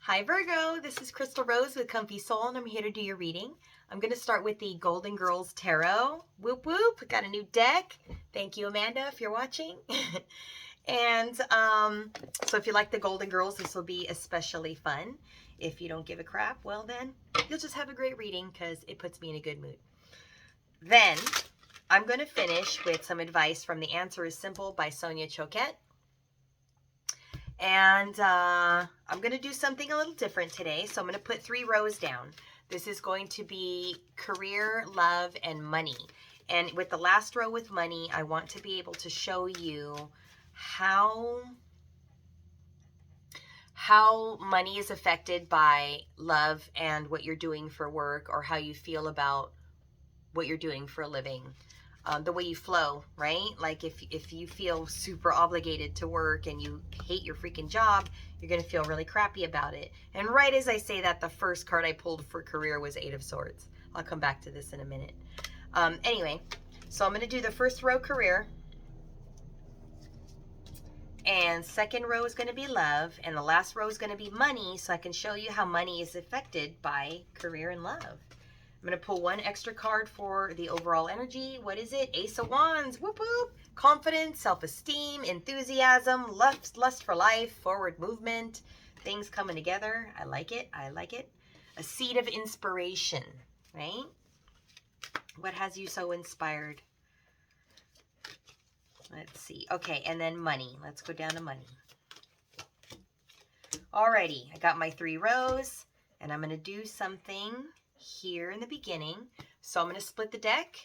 Hi Virgo, this is Crystal Rose with Comfy Soul, and I'm here to do your reading. I'm going to start with the Golden Girls Tarot. Whoop whoop, got a new deck. Thank you, Amanda, if you're watching. And so if you like the Golden Girls, this will be especially fun. If you don't give a crap, well then, you'll just have a great reading because it puts me in a good mood. Then, I'm going to finish with some advice from The Answer is Simple by Sonia Choquette. And I'm going to do something a little different today. So I'm going to put 3 rows down. This is going to be career, love, and money. And with the last row with money, I want to be able to show you how money is affected by love and what you're doing for work, or how you feel about what you're doing for a living. The way you flow, right? Like if you feel super obligated to work and you hate your freaking job, you're going to feel really crappy about it. And right as I say that, the first card I pulled for career was 8 of Swords. I'll come back to this in a minute. Anyway, so I'm going to do the first row career. And second row is going to be love. And the last row is going to be money, so I can show you how money is affected by career and love. I'm going to pull 1 extra card for the overall energy. What is it? Ace of Wands. Whoop whoop. Confidence, self-esteem, enthusiasm, lust for life, forward movement, things coming together. I like it. I like it. A seed of inspiration, right? What has you so inspired? Let's see. Okay, and then money. Let's go down to money. Alrighty, I got my 3 rows, and I'm going to do something here in the beginning. So I'm going to split the deck,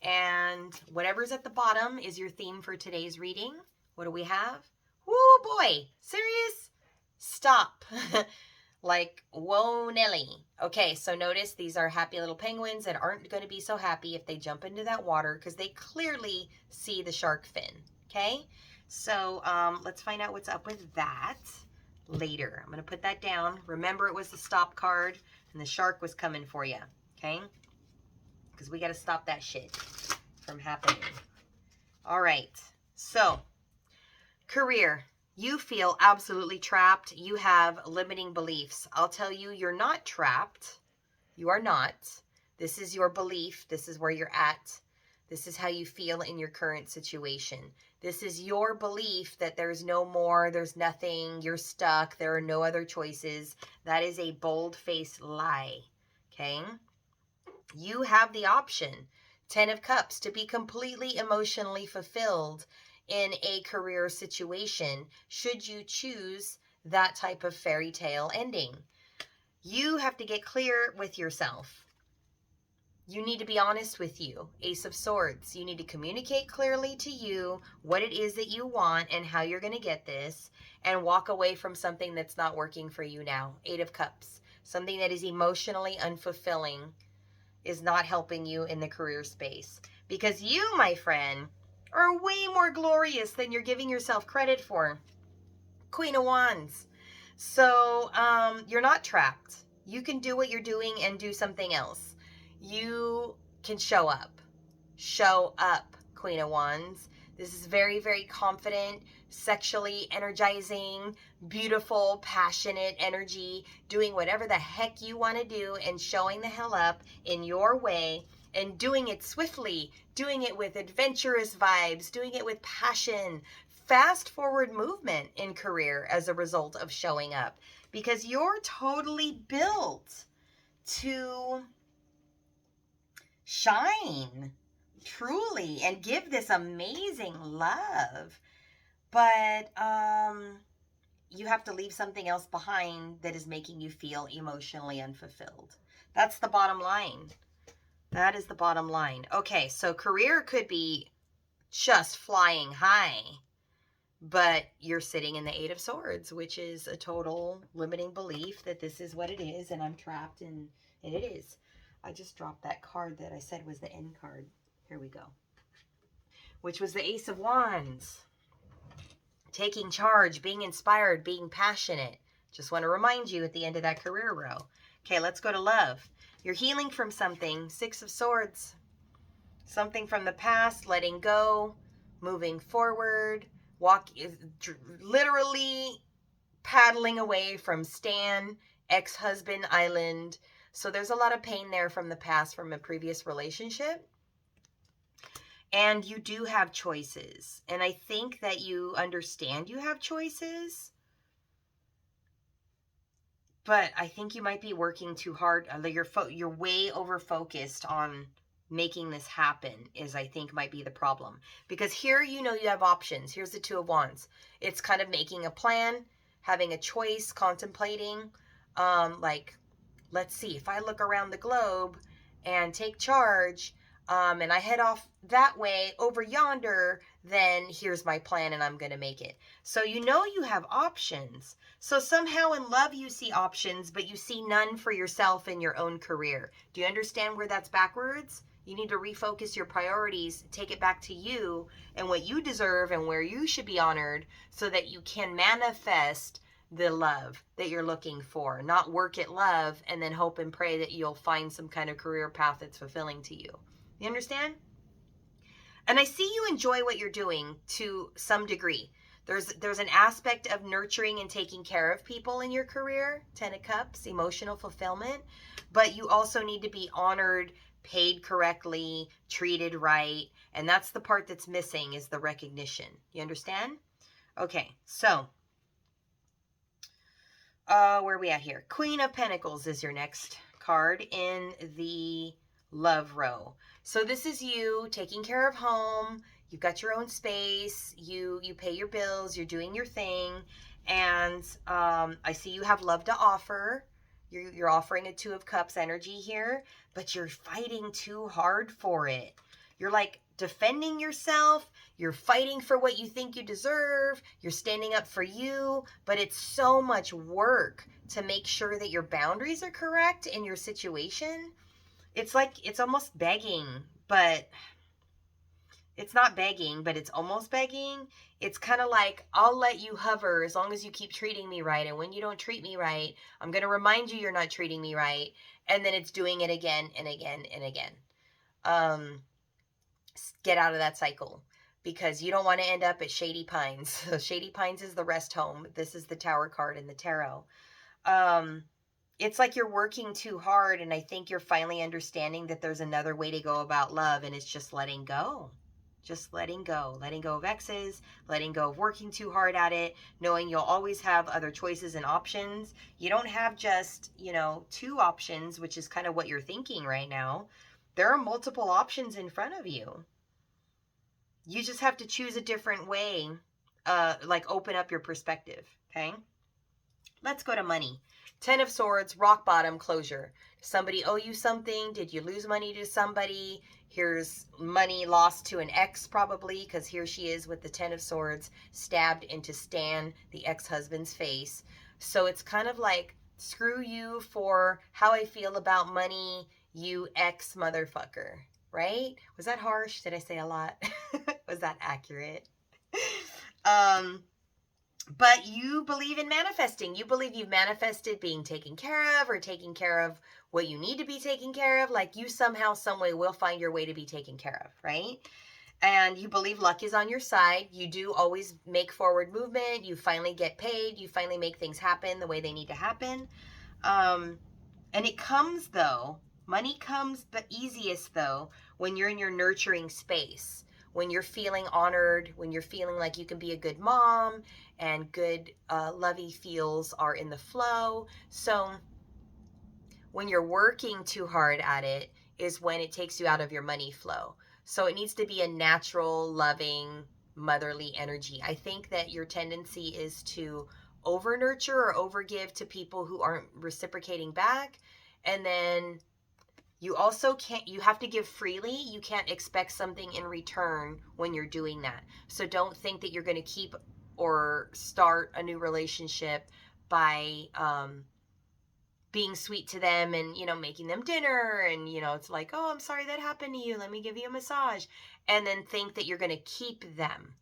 and whatever's at the bottom is your theme for today's reading. What do we have? Woo boy, serious? Stop. Like, whoa Nelly. Okay, so notice these are happy little penguins that aren't going to be so happy if they jump into that water because they clearly see the shark fin. Okay, so let's find out what's up with that later. I'm going to put that down. Remember, it was the stop card and the shark was coming for you, okay? Because we got to stop that shit from happening. All right, so career. You feel absolutely trapped. You have limiting beliefs. I'll tell you, you're not trapped. You are not. This is your belief. This is where you're at. This is how you feel in your current situation. This is your belief that there's no more, there's nothing, you're stuck, there are no other choices. That is a bold-faced lie, okay? You have the option, 10 of Cups, to be completely emotionally fulfilled in a career situation, should you choose that type of fairy tale ending. You have to get clear with yourself. You need to be honest with you. Ace of Swords. You need to communicate clearly to you what it is that you want and how you're going to get this, and walk away from something that's not working for you now. 8 of Cups. Something that is emotionally unfulfilling is not helping you in the career space. Because you, my friend, are way more glorious than you're giving yourself credit for. Queen of Wands. So you're not trapped. You can do what you're doing and do something else. You can show up. Show up, Queen of Wands. This is very, very confident, sexually energizing, beautiful, passionate energy, doing whatever the heck you want to do and showing the hell up in your way, and doing it swiftly, doing it with adventurous vibes, doing it with passion, fast forward movement in career as a result of showing up, because you're totally built to shine truly and give this amazing love. But you have to leave something else behind that is making you feel emotionally unfulfilled. That's the bottom line. That is the bottom line. Okay, so career could be just flying high, but you're sitting in the 8 of Swords, which is a total limiting belief that this is what it is and I'm trapped, and it is. I just dropped that card that I said was the end card. Here we go. Which was the Ace of Wands. Taking charge, being inspired, being passionate. Just want to remind you at the end of that career row. Okay, let's go to love. You're healing from something. 6 of Swords. Something from the past, letting go, moving forward, literally paddling away from Stan, ex-husband island. So there's a lot of pain there from the past, from a previous relationship. And you do have choices. And I think that you understand you have choices. But I think you might be working too hard. You're way over focused on making this happen, is I think might be the problem. Because here, you know, you have options. Here's the Two of Wands. It's kind of making a plan, having a choice, contemplating. Like, let's see, if I look around the globe and take charge, and I head off that way over yonder, then here's my plan and I'm going to make it. So you know you have options. So somehow in love you see options, but you see none for yourself in your own career. Do you understand where that's backwards? You need to refocus your priorities, take it back to you and what you deserve and where you should be honored, so that you can manifest the love that you're looking for, not work at love and then hope and pray that you'll find some kind of career path that's fulfilling to you. You understand? And I see you enjoy what you're doing to some degree. There's an aspect of nurturing and taking care of people in your career, 10 of Cups, emotional fulfillment, but you also need to be honored, paid correctly, treated right, and that's the part that's missing, is the recognition. You understand? Okay, so where are we at here? Queen of Pentacles is your next card in the love row. So this is you taking care of home. You've got your own space. You pay your bills. You're doing your thing. And I see you have love to offer. You're offering a Two of Cups energy here, but you're fighting too hard for it. You're like defending yourself. You're fighting for what you think you deserve. You're standing up for you, but it's so much work to make sure that your boundaries are correct in your situation. It's like, it's almost begging, but it's not begging, but it's almost begging. It's kind of like, I'll let you hover as long as you keep treating me right. And when you don't treat me right, I'm going to remind you you're not treating me right. And then it's doing it again and again and again. Get out of that cycle, because you don't want to end up at Shady Pines. So Shady Pines is the rest home. This is the Tower card in the tarot. It's like you're working too hard, and I think you're finally understanding that there's another way to go about love, and it's just letting go. Just letting go of exes, letting go of working too hard at it, knowing you'll always have other choices and options. You don't have just, two options, which is kind of what you're thinking right now. There are multiple options in front of you. You just have to choose a different way, like open up your perspective, okay? Let's go to money. 10 of Swords, rock bottom, closure. Somebody owe you something? Did you lose money to somebody? Here's money lost to an ex, probably, because here she is with the 10 of Swords stabbed into Stan, the ex-husband's face. So it's kind of like, screw you for how I feel about money, you ex-motherfucker, right? Was that harsh? Did I say a lot? Was that accurate? But you believe in manifesting. You believe you've manifested being taken care of, or taking care of what you need to be taken care of. Like, you somehow, some way will find your way to be taken care of, right? And you believe luck is on your side. You do always make forward movement. You finally get paid. You finally make things happen the way they need to happen. And it comes, though, money comes the easiest, though, when you're in your nurturing space. When you're feeling honored, when you're feeling like you can be a good mom, and good lovey feels are in the flow. So when you're working too hard at it is when it takes you out of your money flow. So it needs to be a natural, loving, motherly energy. I think that your tendency is to over nurture or over give to people who aren't reciprocating back. And then you also you have to give freely. You can't expect something in return when you're doing that. So don't think that you're going to keep or start a new relationship by being sweet to them and, making them dinner. And, it's like, oh, I'm sorry that happened to you. Let me give you a massage. And then think that you're going to keep them.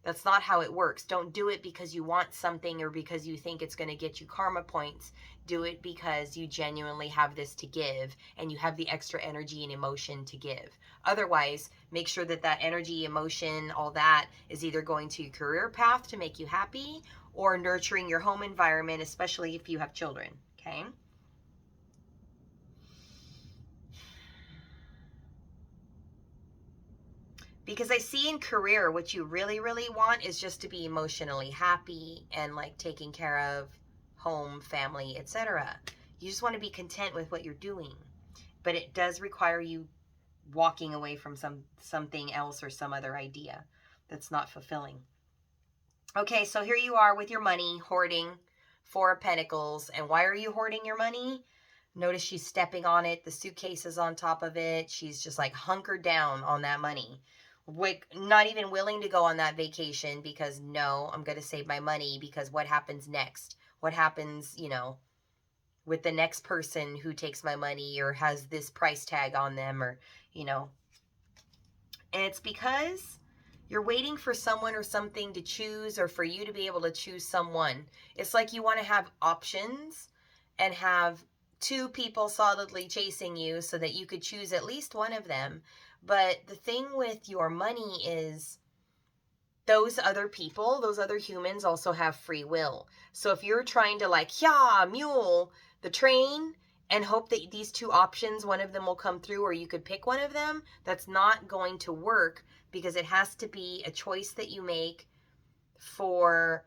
That's not how it works. Don't do it because you want something or because you think it's going to get you karma points. Do it because you genuinely have this to give and you have the extra energy and emotion to give. Otherwise, make sure that that energy, emotion, all that is either going to your career path to make you happy, or nurturing your home environment, especially if you have children, okay? Because I see in career, what you really, really want is just to be emotionally happy and like taking care of home, family, etc. You just want to be content with what you're doing. But it does require you walking away from something else or some other idea that's not fulfilling. Okay, so here you are with your money, hoarding, Four of Pentacles. And why are you hoarding your money? Notice she's stepping on it. The suitcase is on top of it. She's just like hunkered down on that money. Not even willing to go on that vacation because no, I'm going to save my money because what happens next? What happens, you know, with the next person who takes my money or has this price tag on them or, you know. And it's because you're waiting for someone or something to choose or for you to be able to choose someone. It's like you want to have options and have two people solidly chasing you so that you could choose at least one of them. But the thing with your money is those other people, those other humans also have free will. So if you're trying to like, mule the train and hope that these two options, one of them will come through or you could pick one of them, that's not going to work because it has to be a choice that you make for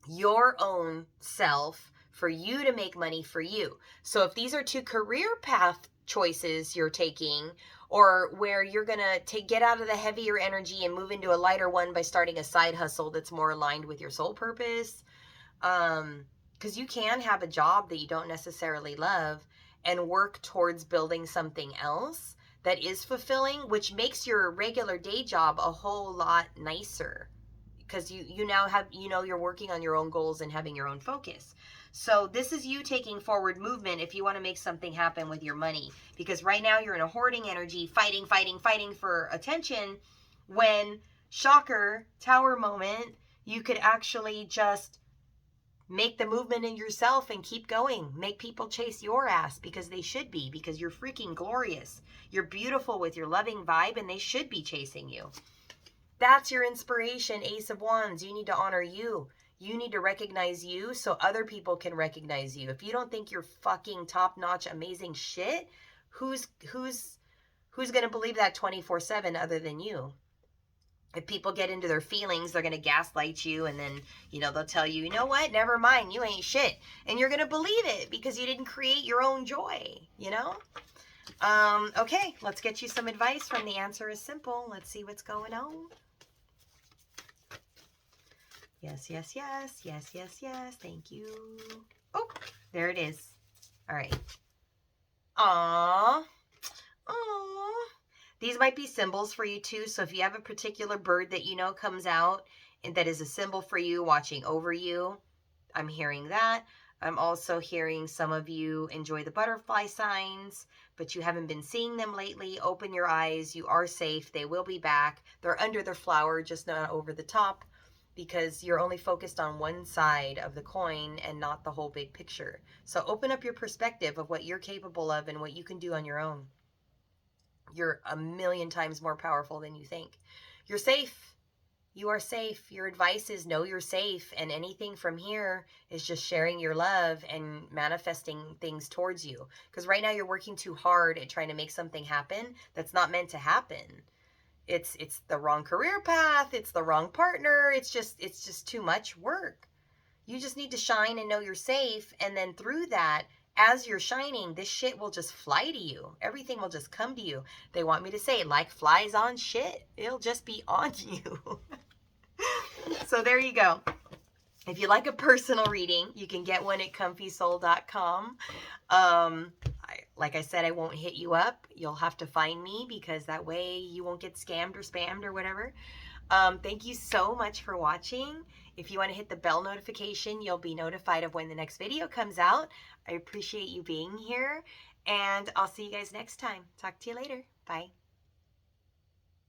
your own self, for you to make money for you. So if these are two career path choices you're taking, or where you're going to get out of the heavier energy and move into a lighter one by starting a side hustle that's more aligned with your soul purpose. Because you can have a job that you don't necessarily love and work towards building something else that is fulfilling, which makes your regular day job a whole lot nicer. Because you now have, you know, you're working on your own goals and having your own focus. So this is you taking forward movement if you want to make something happen with your money. Because right now you're in a hoarding energy, fighting for attention, when, shocker, tower moment, you could actually just make the movement in yourself and keep going. Make people chase your ass because they should be, because you're freaking glorious. You're beautiful with your loving vibe and they should be chasing you. That's your inspiration, Ace of Wands. You need to honor you. You need to recognize you so other people can recognize you. If you don't think you're fucking top-notch, amazing shit, who's going to believe that 24/7 other than you? If people get into their feelings, they're going to gaslight you, and then, you know, they'll tell you, you know what, never mind, you ain't shit. And you're going to believe it because you didn't create your own joy, you know? Okay, let's get you some advice from The Answer is Simple. Let's see what's going on. Yes, yes, yes, yes, yes, yes. Thank you. Oh, there it is. All right. Aww. Aww. These might be symbols for you too. So if you have a particular bird that you know comes out and that is a symbol for you, watching over you, I'm hearing that. I'm also hearing some of you enjoy the butterfly signs, but you haven't been seeing them lately. Open your eyes. You are safe. They will be back. They're under their flower, just not over the top, because you're only focused on one side of the coin and not the whole big picture. So open up your perspective of what you're capable of and what you can do on your own. You're a million times more powerful than you think. You're safe. You are safe. Your advice is know you're safe. And anything from here is just sharing your love and manifesting things towards you. Because right now you're working too hard at trying to make something happen that's not meant to happen. It's the wrong career path. It's the wrong partner. It's just too much work. You just need to shine and know you're safe. And then through that, as you're shining, this shit will just fly to you. Everything will just come to you. They want me to say, like flies on shit. It'll just be on you. So there you go. If you like a personal reading, you can get one at comfysoul.com. Like I said, I won't hit you up. You'll have to find me because that way you won't get scammed or spammed or whatever. Thank you so much for watching. If you want to hit the bell notification, you'll be notified of when the next video comes out. I appreciate you being here, and I'll see you guys next time. Talk to you later. Bye.